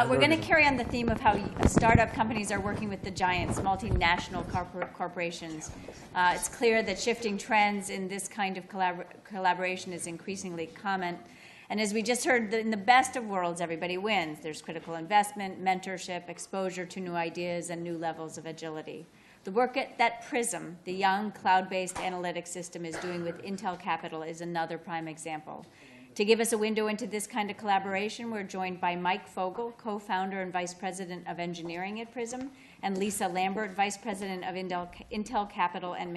We're going to carry on the theme of how startup companies are working with the giants, multinational corporations. It's clear that shifting trends in this kind of collaboration is increasingly common. And as we just heard, in the best of worlds, everybody wins. There's critical investment, mentorship, exposure to new ideas, and new levels of agility. The work that Prism, the young cloud-based analytics system, is doing with Intel Capital is another prime example. To give us a window into this kind of collaboration, we're joined by Mike Fogel, co-founder and vice president of engineering at Prism, and Lisa Lambert, vice president of Intel Capital and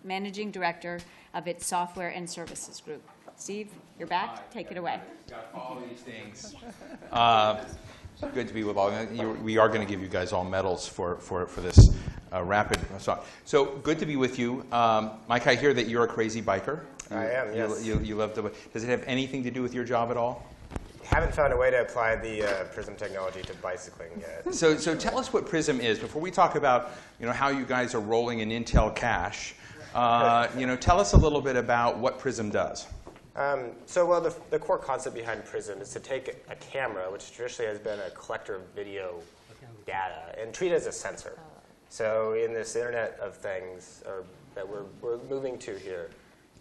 managing director of its software and services group. Steve, you're back. Take it away. Got all these things. Good to be with all. We are going to give you guys all medals for this rapid song. So good to be with you. Mike, I hear that you're a crazy biker. I am, yes. You love to. Does it have anything to do with your job at all? Haven't found a way to apply the Prism technology to bicycling yet. So tell us what Prism is before we talk about how you guys are rolling in Intel Cash. Tell us a little bit about what Prism does. The core concept behind Prism is to take a camera, which traditionally has been a collector of video data, and treat it as a sensor. So in this Internet of Things that we're moving to here,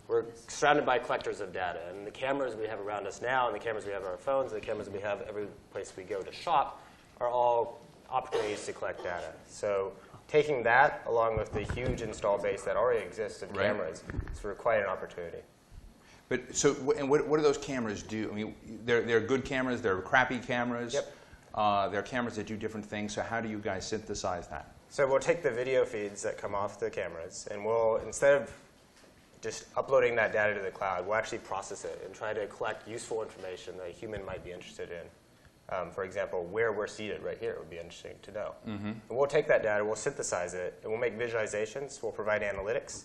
we're surrounded by collectors of data. And the cameras we have around us now, and the cameras we have on our phones, and the cameras we have every place we go to shop are all opportunities to collect data. So taking that, along with the huge install base that already exists of cameras, is quite an opportunity. But and what do those cameras do? I mean, they're good cameras. They're crappy cameras. Yep. They're cameras that do different things. So how do you guys synthesize that? So we'll take the video feeds that come off the cameras, and we'll, instead of just uploading that data to the cloud, we'll actually process it and try to collect useful information that a human might be interested in. For example, where we're seated right here would be interesting to know. Mm-hmm. And we'll take that data, we'll synthesize it, and we'll make visualizations. We'll provide analytics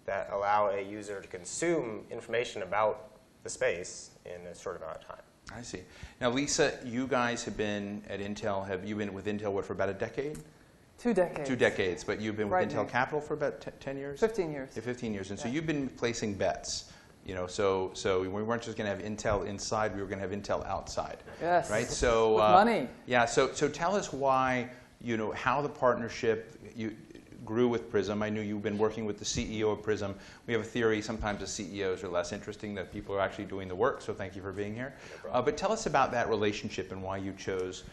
that allow a user to consume information about the space in a short amount of time. I see. Now, Lisa, you guys have been at Intel. Have you been with Intel for about a decade? 2 decades. 2 decades, but you've been with Intel Capital for about 10 years? 15 years. Yeah, 15 years, and so you've been placing bets. So we weren't just going to have Intel inside; we were going to have Intel outside. Yes. Right. So with money. Yeah. So tell us why. How the partnership grew with Prism. I knew you've been working with the CEO of Prism. We have a theory sometimes the CEOs are less interesting, that people are actually doing the work, so thank you for being here. No but tell us about that relationship and why you chose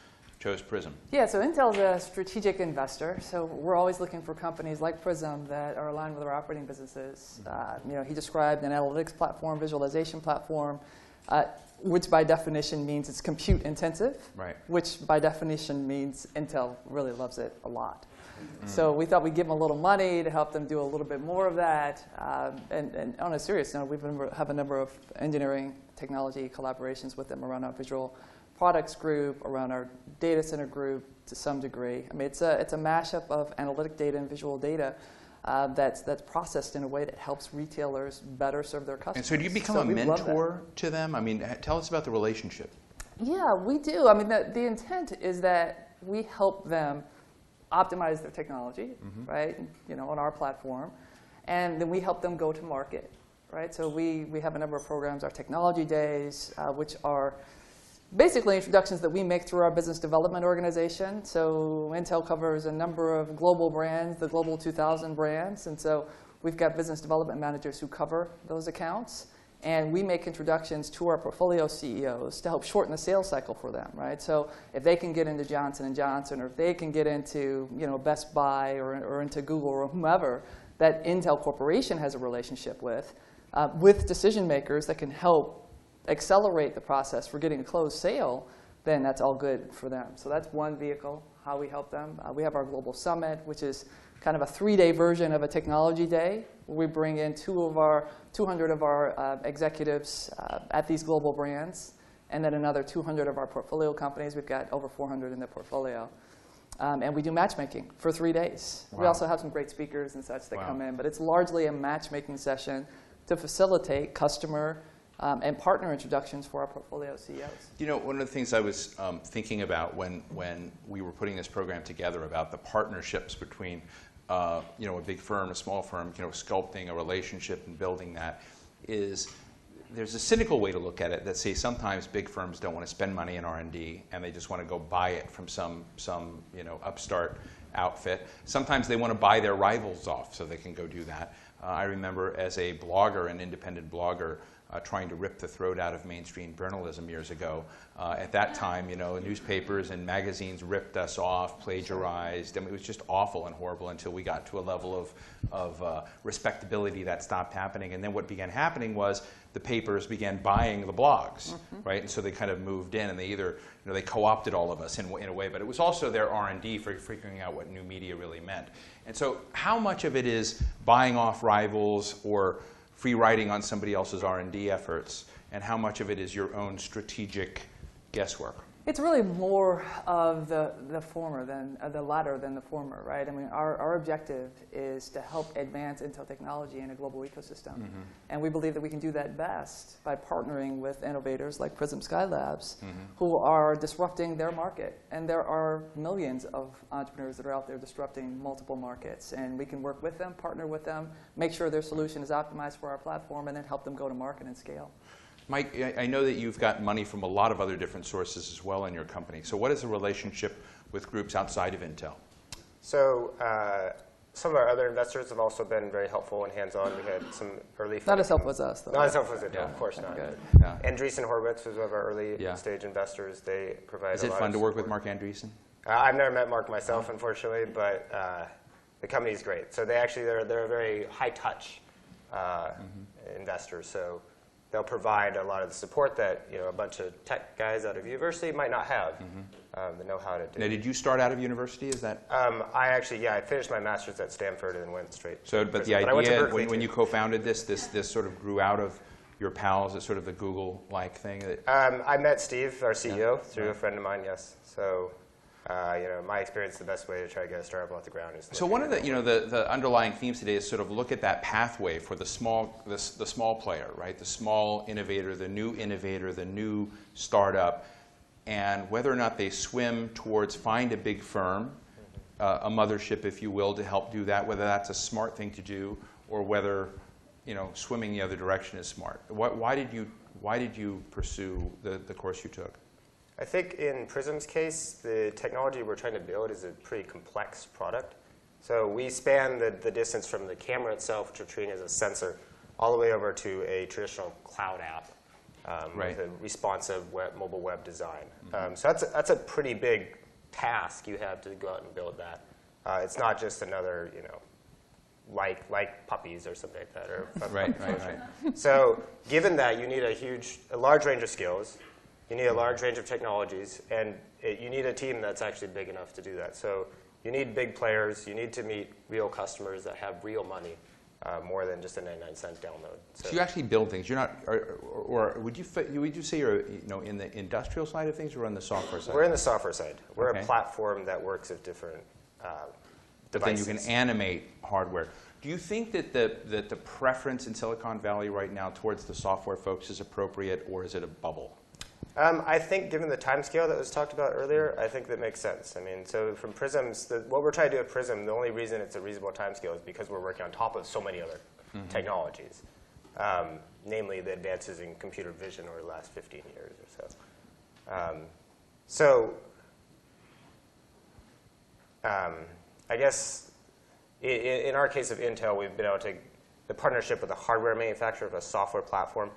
Prism. Yeah, so Intel's a strategic investor, so we're always looking for companies like Prism that are aligned with our operating businesses. He described an analytics platform, visualization platform, which by definition means it's compute intensive, right. Which by definition means Intel really loves it a lot. So we thought we'd give them a little money to help them do a little bit more of that. And on a serious note, we have a number of engineering technology collaborations with them around our visual products group, around our data center group to some degree. I mean, it's a mashup of analytic data and visual data that's processed in a way that helps retailers better serve their customers. And so do you become a mentor to them? I mean, tell us about the relationship. Yeah, we do. I mean, the intent is that we help them optimize their technology, right? On our platform, and then we help them go to market, right? So we have a number of programs, our technology days, which are basically introductions that we make through our business development organization. So Intel covers a number of global brands, the Global 2000 brands, and so we've got business development managers who cover those accounts. And we make introductions to our portfolio CEOs to help shorten the sales cycle for them, right? So if they can get into Johnson & Johnson, or if they can get into Best Buy or into Google or whomever that Intel Corporation has a relationship with decision makers that can help accelerate the process for getting a closed sale, then that's all good for them. So that's one vehicle, how we help them. We have our Global Summit, which is kind of a 3-day version of a technology day, where we bring in 200 of our executives at these global brands, and then another 200 of our portfolio companies. We've got over 400 in the portfolio. And we do matchmaking for 3 days. Wow. We also have some great speakers and such that come in, but it's largely a matchmaking session to facilitate customer and partner introductions for our portfolio CEOs. One of the things I was thinking about when we were putting this program together about the partnerships between a big firm, a small firm, sculpting a relationship and building that is, there's a cynical way to look at it that says sometimes big firms don't want to spend money in R&D and they just want to go buy it from some upstart outfit. Sometimes they want to buy their rivals off so they can go do that. I remember as a blogger, an independent blogger, trying to rip the throat out of mainstream journalism years ago. At that time, newspapers and magazines ripped us off, plagiarized. I mean, it was just awful and horrible until we got to a level of respectability that stopped happening. And then what began happening was the papers began buying the blogs, right? And so they kind of moved in, and they either, they co-opted all of us in a way, but it was also their R&D for figuring out what new media really meant. And so how much of it is buying off rivals or free riding on somebody else's R&D efforts, and how much of it is your own strategic guesswork? It's really more of the former than the latter than the former, right? I mean, our objective is to help advance Intel technology in a global ecosystem, and we believe that we can do that best by partnering with innovators like Prism Skylabs, who are disrupting their market. And there are millions of entrepreneurs that are out there disrupting multiple markets, and we can work with them, partner with them, make sure their solution is optimized for our platform, and then help them go to market and scale. Mike, I know that you've got money from a lot of other different sources as well in your company. So what is the relationship with groups outside of Intel? So some of our other investors have also been very helpful and hands-on. We had some early... Not as helpful as us, though. Not as helpful as Intel, of course not. Good. Yeah. Andreessen Horowitz was one of our early stage investors. They provide Is it fun to work with Mark Andreessen? I've never met Mark myself, unfortunately, but the company's great. So they're a very high-touch investor. So they'll provide a lot of the support that a bunch of tech guys out of university might not have the know-how to do. Now, did you start out of university? Is that? I finished my master's at Stanford and then went straight. So, but the idea when you co-founded this sort of grew out of your pals as sort of the Google-like thing. I met Steve, our CEO, through a friend of mine. Yes. So. My experience, the best way to try to get a startup off the ground is. So one of the underlying themes today is sort of look at that pathway for the small player, right? The small innovator, the new startup, and whether or not they swim towards find a big firm, a mothership, if you will, to help do that. Whether that's a smart thing to do, or whether swimming the other direction is smart. Why did you pursue the course you took? I think in Prism's case, the technology we're trying to build is a pretty complex product. So we span the distance from the camera itself, which we're treating as a sensor, all the way over to a traditional cloud app with a responsive mobile web design. So that's a pretty big task you have to go out and build that. It's not just another, like puppies or something like that. Or right. So given that, you need a large range of skills. You need a large range of technologies, and you need a team that's actually big enough to do that. So you need big players. You need to meet real customers that have real money, more than just a 99-cent download. So you actually build things. You're not, or would you say you're in the industrial side of things or on the software side? We're in the software side. We're a platform that works with different devices. But then you can animate hardware. Do you think that the preference in Silicon Valley right now towards the software folks is appropriate, or is it a bubble? I think given the time scale that was talked about earlier, I think that makes sense. I mean, so from Prism's, what we're trying to do at Prism, the only reason it's a reasonable time scale is because we're working on top of so many other technologies, namely the advances in computer vision over the last 15 years or so. I guess in our case of Intel, we've been able to, the partnership with a hardware manufacturer of a software platform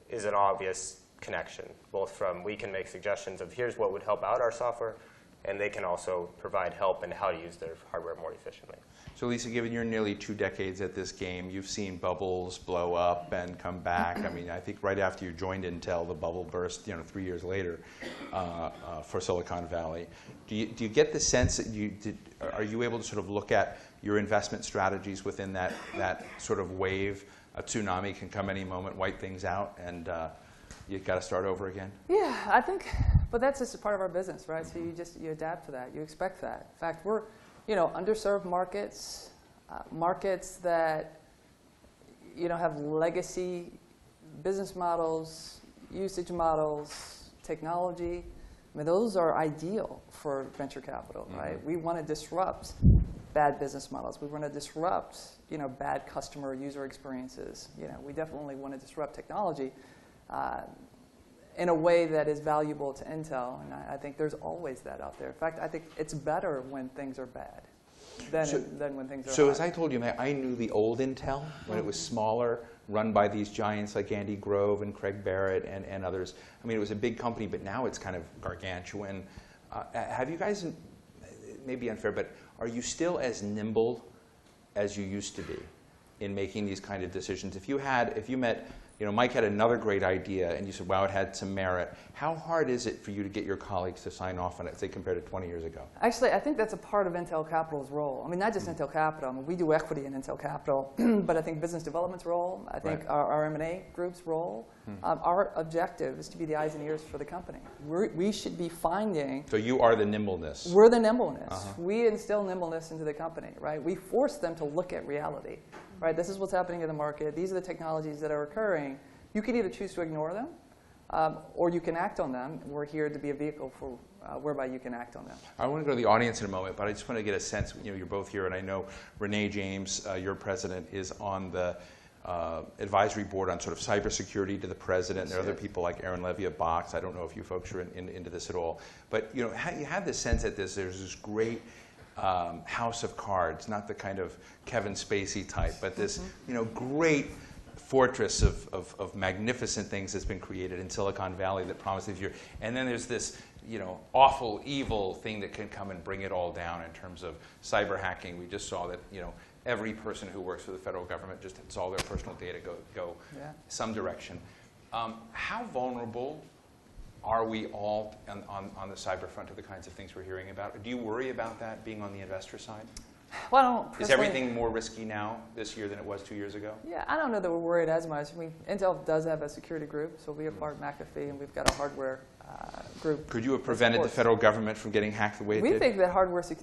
is an obvious connection, both from we can make suggestions of here's what would help out our software, and they can also provide help in how to use their hardware more efficiently. So Lisa, given you're nearly 2 decades at this game, you've seen bubbles blow up and come back. I mean, I think right after you joined Intel, the bubble burst 3 years later for Silicon Valley. Do you get the sense that are you able to sort of look at your investment strategies within that sort of wave? A tsunami can come any moment, wipe things out, and you've got to start over again? Yeah, I think, but that's just a part of our business, right? So you adapt to that. You expect that. In fact, we're, underserved markets, markets that, have legacy business models, usage models, technology. I mean, those are ideal for venture capital, right? We want to disrupt bad business models. We want to disrupt, bad customer user experiences. We definitely want to disrupt technology. in a way that is valuable to Intel. And I think there's always that out there. In fact, I think it's better when things are bad than when things are So hot. as I told you, I knew the old Intel when it was smaller, run by these giants like Andy Grove and Craig Barrett and others. I mean, it was a big company, but now it's kind of gargantuan. Have you guys, it may be unfair, but are you still as nimble as you used to be in making these kind of decisions? If you met, Mike had another great idea and you said, wow, it had some merit. How hard is it for you to get your colleagues to sign off on it, say, compared to 20 years ago? Actually, I think that's a part of Intel Capital's role. I mean, not just Intel Capital. I mean, we do equity in Intel Capital, but I think business development's role, I think our M&A group's role, our objective is to be the eyes and ears for the company. We should be finding... So you are the nimbleness. We're the nimbleness. We instill nimbleness into the company, right? We force them to look at reality, right? This is what's happening in the market. These are the technologies that are occurring. You can either choose to ignore them, or you can act on them. We're here to be a vehicle for whereby you can act on them. I want to go to the audience in a moment, but I just want to get a sense. You're both here, and I know Renee James, your president, is on the advisory board on sort of cybersecurity to the president. There are other people like Aaron Levy at Box. I don't know if you folks are into this at all, but you have this sense that there's this great house of cards, not the kind of Kevin Spacey type, but this great fortress of magnificent things that's been created in Silicon Valley that promises you. And then there's this awful, evil thing that can come and bring it all down in terms of cyber hacking. We just saw that every person who works for the federal government just saw their personal data go some direction. How vulnerable are we all on the cyber front to the kinds of things we're hearing about? Do you worry about that being on the investor side? Well, is everything more risky now this year than it was 2 years ago? Yeah, I don't know that we're worried as much. I mean, Intel does have a security group, so we acquired McAfee, and we've got a hardware group. Could you have prevented the federal government from getting hacked the way it did? We think that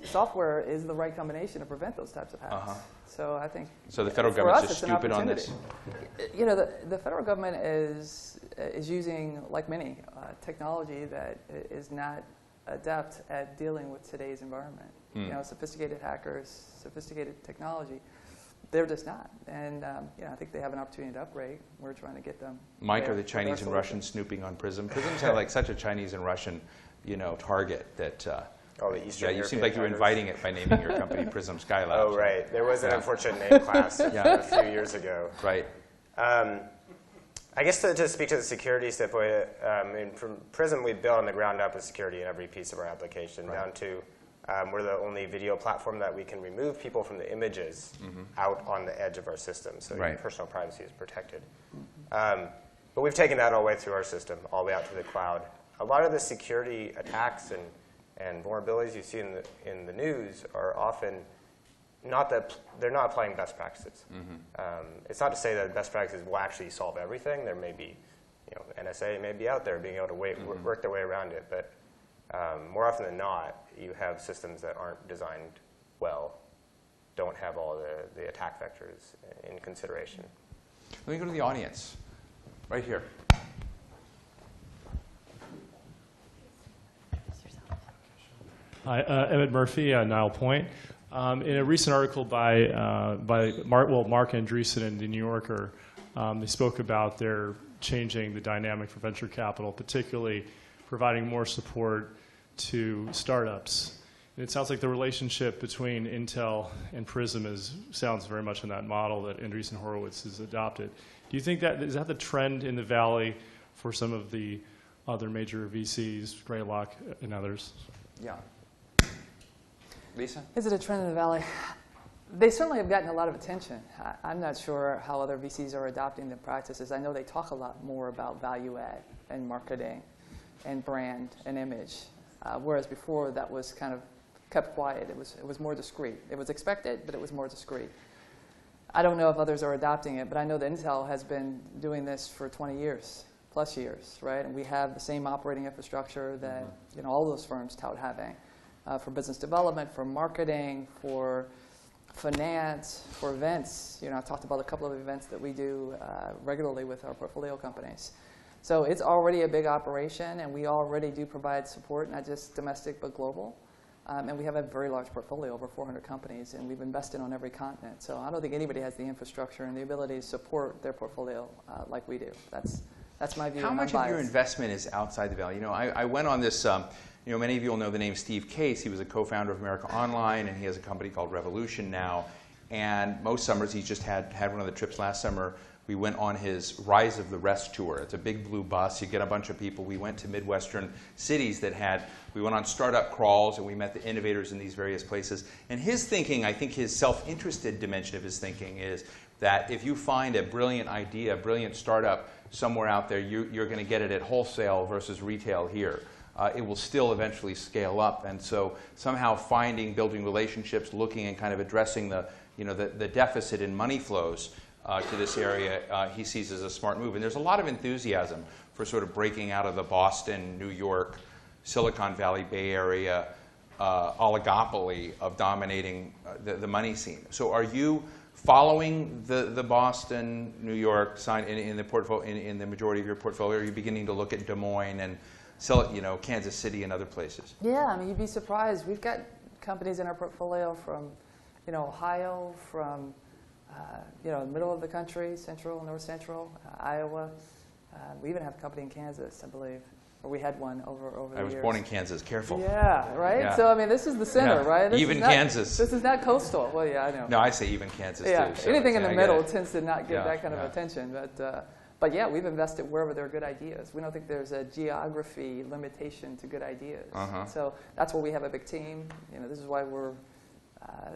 software is the right combination to prevent those types of hacks. So I think. So the federal government's just stupid on this? The federal government is using, like many, technology that is not adept at dealing with today's environment. Sophisticated hackers, sophisticated technology, they're just not. And I think they have an opportunity to upgrade. We're trying to get them. Mike, are the Chinese and Russians snooping on Prism? Prism's had like such a Chinese and Russian, target that. The Eastern you seem like you're inviting it by naming your company Prism Skylab. Oh, right. There was an unfortunate name class a few years ago. Right. I guess to speak to the security standpoint, from Prism, we built on the ground up with security in every piece of our application, down to we're the only video platform that we can remove people from the images out on the edge of our system, so your personal privacy is protected. But we've taken that all the way through our system, all the way out to the cloud. A lot of the security attacks and vulnerabilities you see in the news are often they're not applying best practices. It's not to say that best practices will actually solve everything. There may be, NSA may be out there being able to work their way around it, but more often than not, you have systems that aren't designed well, don't have all the attack vectors in consideration. Let me go to the audience, right here. Hi, Emmett Murphy, Nile Point. In a recent article by Mark Andreessen in The New Yorker, they spoke about their changing the dynamic for venture capital, particularly providing more support to startups. And it sounds like the relationship between Intel and Prism sounds very much in that model that Andreessen Horowitz has adopted. Do you think is that the trend in the Valley for some of the other major VCs, Greylock and others? Yeah. Lisa? Is it a trend in the Valley? They certainly have gotten a lot of attention. I'm not sure how other VCs are adopting the practices. I know they talk a lot more about value add and marketing and brand and image, whereas before that was kind of kept quiet. It was more discreet. It was expected, but it was more discreet. I don't know if others are adopting it, but I know that Intel has been doing this for 20 years, plus years, right? And we have the same operating infrastructure that all those firms tout having. For business development, for marketing, for finance, for events. I talked about a couple of events that we do regularly with our portfolio companies. So it's already a big operation, and we already do provide support, not just domestic but global. And we have a very large portfolio, over 400 companies, and we've invested on every continent. So I don't think anybody has the infrastructure and the ability to support their portfolio like we do. That's my view. How I'm much of your biased. investment is outside the Valley? You know, I went on this, many of you will know the name Steve Case. He was a co-founder of America Online, and he has a company called Revolution now. And most summers, he just had one of the trips last summer. We went on his Rise of the Rest tour. It's a big blue bus. You get a bunch of people. We went to Midwestern cities we went on startup crawls, and we met the innovators in these various places. And his thinking, I think his self-interested dimension of his thinking is that if you find a brilliant idea, a brilliant startup somewhere out there, you're going to get it at wholesale versus retail here. It will still eventually scale up. And so somehow building relationships, looking and kind of addressing the deficit in money flows to this area, he sees as a smart move. And there's a lot of enthusiasm for sort of breaking out of the Boston, New York, Silicon Valley, Bay Area oligopoly of dominating the money scene. So are you following the Boston, New York sign in the majority of your portfolio? Are you beginning to look at Des Moines and Kansas City and other places? Yeah, I mean, you'd be surprised. We've got companies in our portfolio from, Ohio, from, the middle of the country, central, north central, Iowa. We even have a company in Kansas, I believe, or we had one over the years. I was born in Kansas. Careful. Yeah, right? Yeah. So, I mean, this is the center, Yeah. right? This Even is not, Kansas. This is not coastal. Well, yeah, I know. No, I say even Kansas Yeah, too. So anything in the I get middle it. tends to not get Yeah, that kind of yeah. attention. But yeah, we've invested wherever there are good ideas. We don't think there's a geography limitation to good ideas. Uh-huh. So that's why we have a big team. This is why we're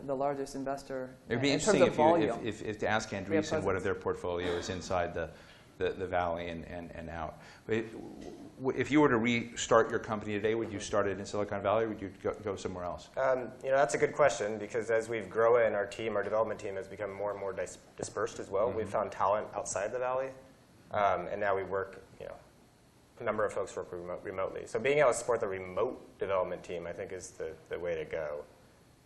the largest investor It'd be in terms interesting of volume. if to ask Andreessen what of their portfolio is inside the valley and out. But if you were to restart your company today, would you start it in Silicon Valley, or would you go somewhere else? That's a good question, because as we've grown, our development team has become more and more dispersed as well. We've found talent outside the valley, and now we work. A number of folks work remotely. So being able to support the remote development team, I think, is the way to go.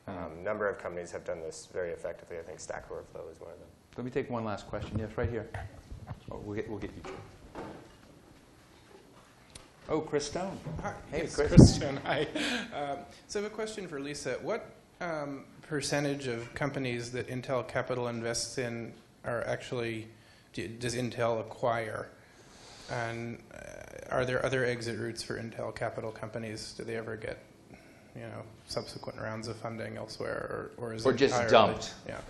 A number of companies have done this very effectively. I think Stack Overflow is one of them. Let me take one last question. Yes, right here. Oh, we'll get you two. Oh, Chris Stone. Hi. Hey, Yes, Chris. Stone. Hi. So I have a question for Lisa. What percentage of companies that Intel Capital invests in are actually, does Intel acquire? And are there other exit routes for Intel Capital companies? Do they ever get, subsequent rounds of funding elsewhere, or is it just entirely- dumped? Yeah.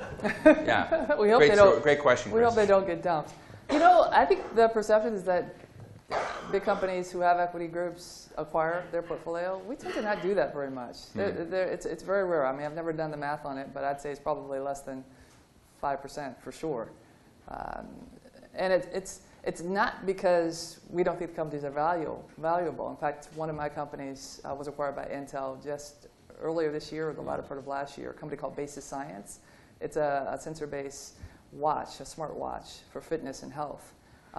Yeah. We hope they don't. Great question, We Chris. hope they don't get dumped. I think the perception is that big companies who have equity groups acquire their portfolio. We tend to not do that very much. It's very rare. I mean, I've never done the math on it, but I'd say it's probably less than 5% for sure. And it's not because we don't think the companies are valuable. In fact, one of my companies was acquired by Intel just earlier this year, or the latter part of last year, a company called Basis Science. It's a sensor-based watch, a smart watch for fitness and health.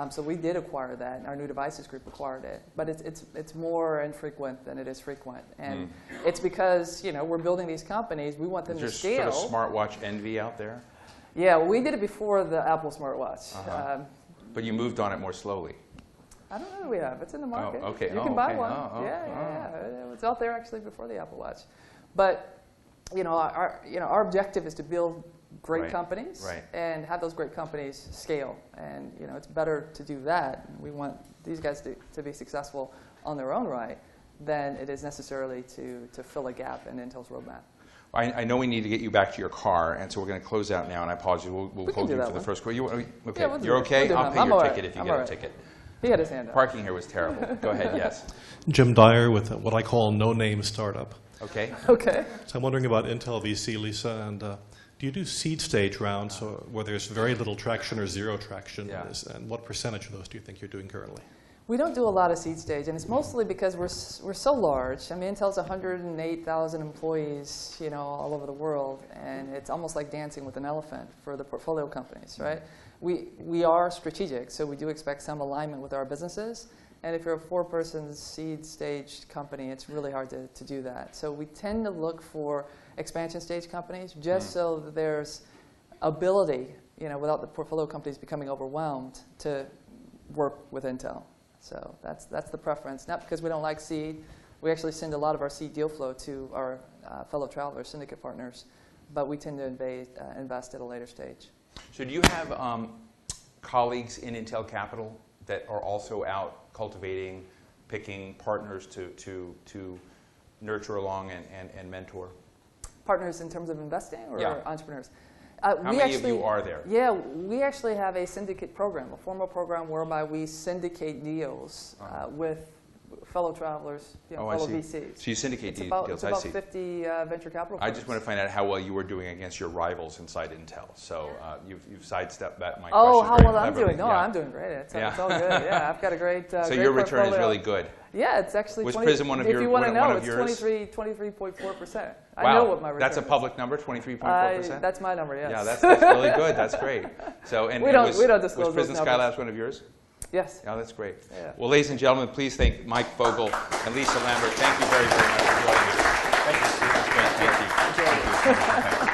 So we did acquire that, and our new devices group acquired it. But it's more infrequent than it is frequent. And it's because, we're building these companies. We want them to scale. Is there sort of smartwatch envy out there? Yeah, well, we did it before the Apple smartwatch. But you moved on it more slowly. I don't know that we have. It's in the market. Oh, okay. You can buy okay. one. Oh, Yeah. It was out there actually before the Apple Watch. But our objective is to build great companies and have those great companies scale. And it's better to do that. We want these guys to be successful on their own right than it is necessarily to fill a gap in Intel's roadmap. I know we need to get you back to your car, and so we're going to close out now, and I apologize. We'll hold you for the first question. Okay, Yeah, we'll do you're that. okay? We'll do I'll that. pay I'm your all ticket right. if you I'm get all a right. ticket. He had his hand up. Parking here was terrible. Go ahead, yes. Jim Dyer with what I call no-name startup. Okay. Okay. So I'm wondering about Intel VC, Lisa, and do you do seed stage rounds where there's very little traction or zero traction? Yeah. And what percentage of those do you think you're doing currently? We don't do a lot of seed stage, and it's mostly because we're so large. I mean, Intel's 108,000 employees, all over the world, and it's almost like dancing with an elephant for the portfolio companies, right? We are strategic, so we do expect some alignment with our businesses. And if you're a 4-person seed stage company, it's really hard to do that. So we tend to look for expansion stage companies, just so that there's ability, without the portfolio companies becoming overwhelmed, to work with Intel. So that's the preference. Not because we don't like seed. We actually send a lot of our seed deal flow to our fellow travelers, syndicate partners, but we tend to invest at a later stage. So do you have colleagues in Intel Capital that are also out cultivating, picking partners to nurture along and mentor? Partners in terms of investing or Yeah. entrepreneurs? How many of you are there? Yeah, we actually have a syndicate program, a formal program whereby we syndicate deals with fellow travelers, Oh, I fellow see. VCs. So you syndicate It's about, deals, it's I about see. 50 venture capital I firms. just want to find out how well you were doing against your rivals inside Intel. So you've sidestepped my Oh, question how very well I'm cleverly. doing. No, Yeah. I'm doing great. It's Yeah. all good. Yeah, I've got a great So great your return is portfolio. really good. Yeah, it's actually Was 20, Prism one of if your- you want to one know, of it's yours? 23.4%. I Wow. know what my return That's a is. public number, 23.4%? That's my number, yes. Yeah, that's really good. That's great. So, and We don't was disclose those Prism numbers. Skylabs one of yours? Yes. Yeah, that's great. Yeah. Well, ladies and gentlemen, please thank Mike Fogel and Lisa Lambert. Thank you very, very much for joining us. Thank you, Steve. Thank you. Thank you.